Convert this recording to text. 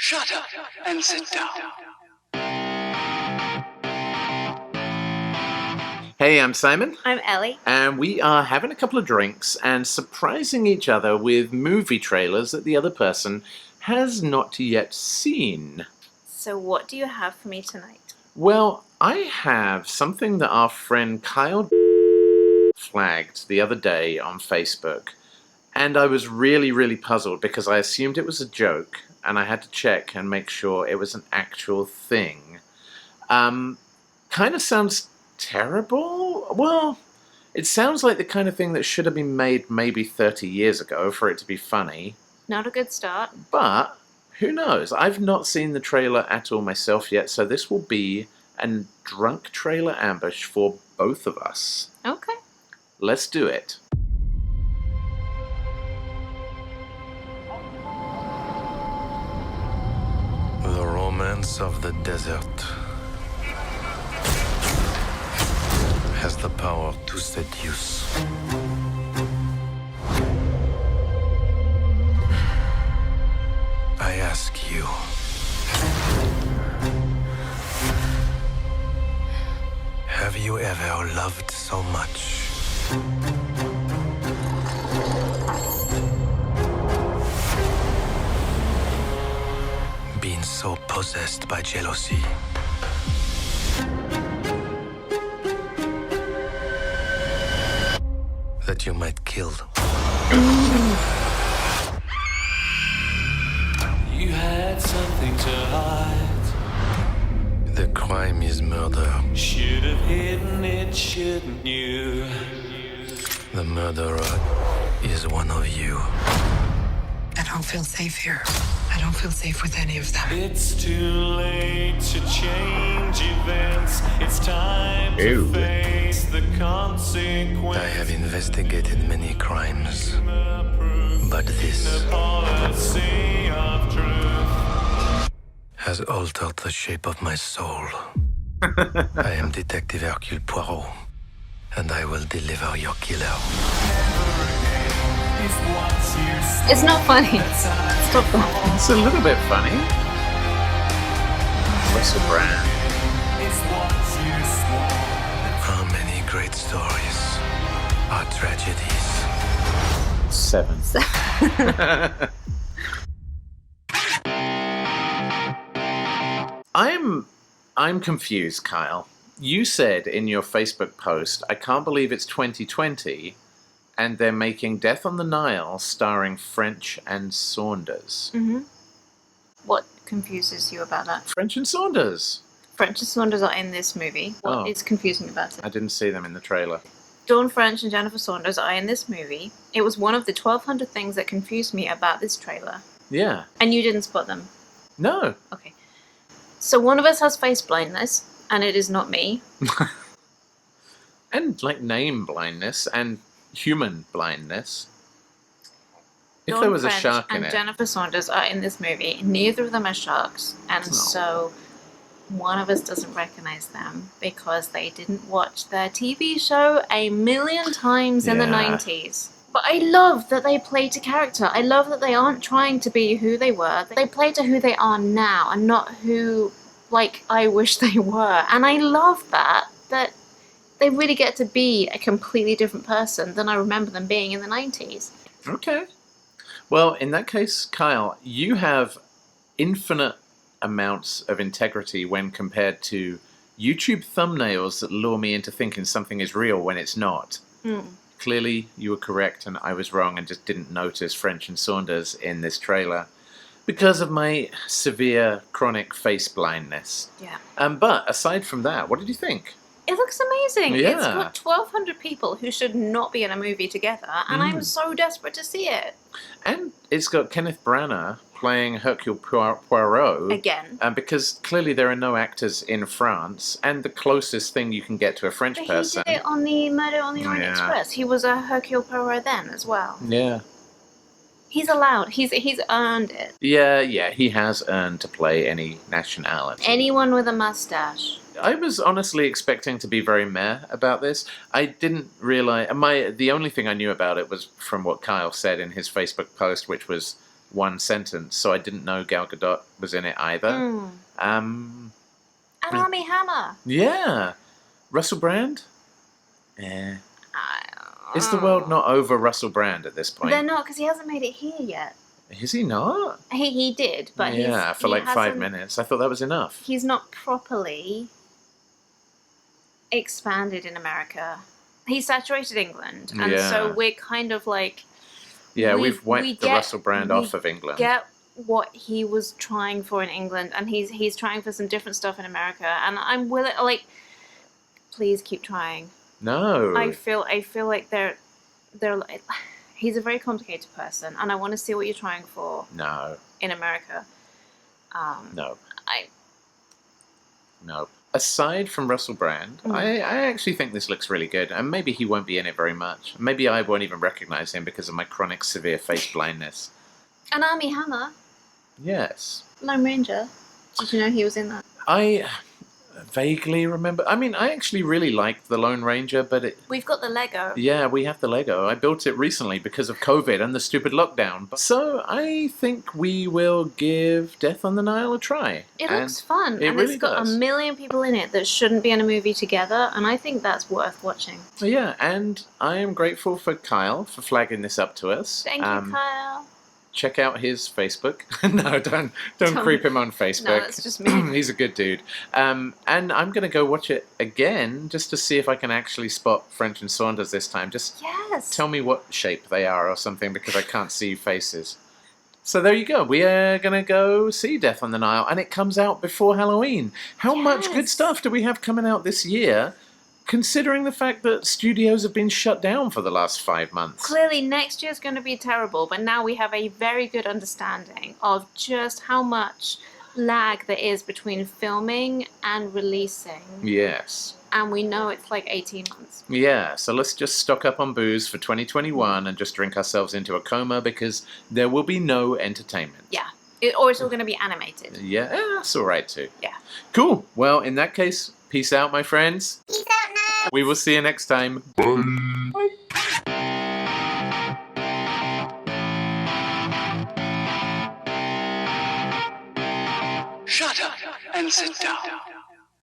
Shut up and sit down. Hey, I'm Simon. I'm Ellie. And we are having a couple of drinks and surprising each other with movie trailers that the other person has not yet seen. So what do you have for me tonight? Well, I have something that our friend Kyle flagged the other day on Facebook. And I was really puzzled because I assumed it was a joke and I had to check and make sure it was an actual thing. Kind of sounds terrible? Well, it sounds like the kind of thing that should have been made maybe 30 years ago for it to be funny. Not a good start. But who knows? I've not seen the trailer at all myself yet, so this will be a drunk trailer ambush for both of us. Okay. Let's do it. The romance of the desert has the power to seduce. I ask you, have you ever loved so much? Been so possessed by jealousy that you might kill. You had something to hide. The crime is murder. Should have hidden it, shouldn't you? The murderer is one of you. I don't feel safe here. I don't feel safe with any of them. It's too late to change events. It's time Ew. to face the consequences. I have investigated many crimes, but this Policy of truth. has altered the shape of my soul. I am Detective Hercule Poirot, and I will deliver your killer. It's not funny. Stop that. It's a little bit funny. What's the brand? How many great stories are tragedies? 7. I'm confused, Kyle. You said in your Facebook post, I can't believe it's 2020, and they're making Death on the Nile starring French and Saunders. Mm-hmm. What confuses you about that? French and Saunders! French and Saunders are in this movie. What is confusing about it? I didn't see them in the trailer. Dawn French and Jennifer Saunders are in this movie. It was one of the 1,200 things that confused me about this trailer. Yeah. And you didn't spot them. No. Okay. So one of us has face blindness, and it is not me. And, like, name blindness and human blindness. If Dawn there was a French shark in and it. Jennifer Saunders are in this movie. Neither of them are sharks, and so one of us doesn't recognize them because they didn't watch their TV show a million times in the 90s. But I love that they play to character. I love that they aren't trying to be who they were. They play to who they are now and not who, like, I wish they were. And I love that they really get to be a completely different person than I remember them being in the 90s. Okay. Well, in that case, Kyle, you have infinite amounts of integrity when compared to YouTube thumbnails that lure me into thinking something is real when it's not. Clearly, you were correct and I was wrong and just didn't notice French and Saunders in this trailer because of my severe chronic face blindness. Yeah. But aside from that, what did you think? It looks amazing. Yeah. It's got 1,200 people who should not be in a movie together, and I'm so desperate to see it. And it's got Kenneth Branagh playing Hercule Poirot. Again. Because clearly there are no actors in France, and the closest thing you can get to a French But person... he did it on the Murder on the Orient Express. He was a Hercule Poirot then as well. Yeah. He's allowed. He's earned it. Yeah, he has earned to play any nationality. Anyone with a mustache. I was honestly expecting to be very meh about this. I didn't realize... The only thing I knew about it was from what Kyle said in his Facebook post, which was one sentence, so I didn't know Gal Gadot was in it either. And Armie Hammer. Yeah. Russell Brand? Is the world not over Russell Brand at this point? They're not, because he hasn't made it here yet. Is he not? He did, but yeah, for like 5 minutes. I thought that was enough. He's not properly expanded in America. He saturated England, and so we're kind of like... Yeah, we've wiped the Russell Brand off of England. Get what he was trying for in England, and he's trying for some different stuff in America, and I'm willing, like, please keep trying. No. I feel like they're like, he's a very complicated person, and I want to see what you're trying for. No. In America. No. No. Aside from Russell Brand, I actually think this looks really good, and maybe he won't be in it very much. Maybe I won't even recognize him because of my chronic severe face blindness. And Armie Hammer. Yes. Lone Ranger. Did you know he was in that? I vaguely remember. I mean, I actually really liked the Lone Ranger, but we've got the Lego. Yeah, we have the Lego. I built it recently because of COVID and the stupid lockdown. So I think we will give Death on the Nile a try. It looks fun. It really it's got does. a million people in it that shouldn't be in a movie together, and I think that's worth watching. Yeah, and I am grateful for Kyle for flagging this up to us. Thank you, Kyle. Check out his Facebook. No, don't creep him on Facebook. No, that's just me. He's a good dude. And I'm going to go watch it again just to see if I can actually spot French and Saunders this time. Just tell me what shape they are or something, because I can't see faces. So there you go. We are going to go see Death on the Nile, and it comes out before Halloween. How much good stuff do we have coming out this year, considering the fact that studios have been shut down for the last 5 months? Clearly, next year's going to be terrible, but now we have a very good understanding of just how much lag there is between filming and releasing. Yes. And we know it's like 18 months. Yeah, so let's just stock up on booze for 2021 and just drink ourselves into a coma, because there will be no entertainment. Yeah. Or it's all going to be animated. Yeah, that's all right too. Yeah. Cool. Well, in that case, peace out, my friends. Peace out now. We will see you next time. Bye. Bye. Shut up and sit down.